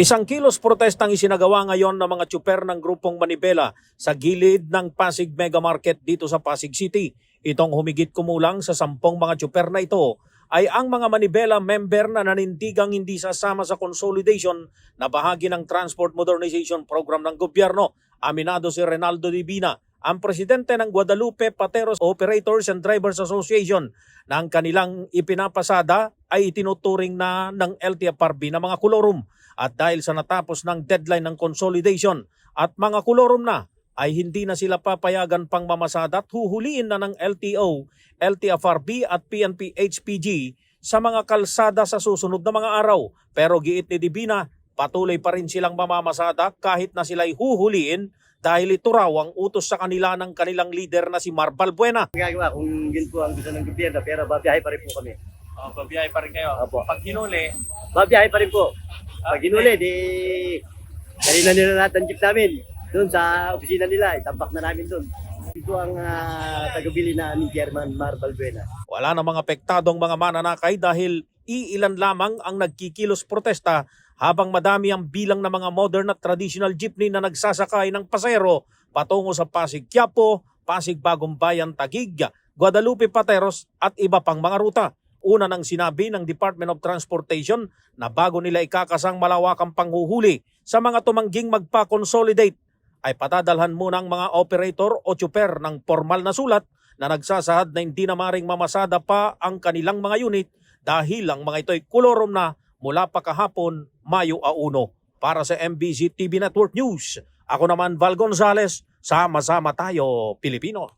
Isang kilos protestang isinagawa ngayon ng mga tsuper ng grupong Manibela sa gilid ng Pasig Mega Market dito sa Pasig City. Itong humigit kumulang sa 10 mga tsuper na ito ay ang mga Manibela member na nanindigang hindi sasama sa consolidation na bahagi ng Transport Modernization Program ng gobyerno. Aminado si Renaldo Divina, ang presidente ng Guadalupe Pateros Operators and Drivers Association, na ang kanilang ipinapasada ay itinuturing na ng LTFRB na mga kolorum. At dahil sa natapos ng deadline ng consolidation at mga kolorum na, ay hindi na sila papayagan pang mamasada at huhuliin na ng LTO, LTFRB at PNP HPG sa mga kalsada sa susunod na mga araw. Pero giit ni Divina, patuloy pa rin silang mamamasada kahit na sila'y huhuliin dahil ito raw ang utos sa kanila ng kanilang leader na si Mar Balbuena. Gagawa kung yun po ang gusto ng gobyerno, pero babiyahe pa rin po kami. Babiyahe pa rin kayo. Opo. Pag hinuli, Babiyahe pa rin po. Pag ginuli, di kanina nila lahat ang jeep namin. Doon sa opisina nila, itampak na namin doon. Ito ang tagabili na ni Chairman Mar Balbuena. wala namang apektadong mga mananakay dahil iilan lamang ang nagkikilos protesta habang madami ang bilang ng mga modern at traditional jeepney na nagsasakay ng pasahero patungo sa Pasig Quiapo, Pasig Bagong Bayan Taguig, Guadalupe Pateros at iba pang mga ruta. Una nang sinabi ng Department of Transportation na bago nila ikakasang malawakang panghuhuli sa mga tumangging magpa-consolidate, ay patadalhan muna ang mga operator o tsuper ng formal na sulat na nagsasahad na hindi na maring mamasada pa ang kanilang mga unit dahil ang mga ito'y kolorum na mula pa kahapon, Mayo 1. Para sa MBC TV Network News, ako naman Val Gonzales, sama-sama tayo Pilipino.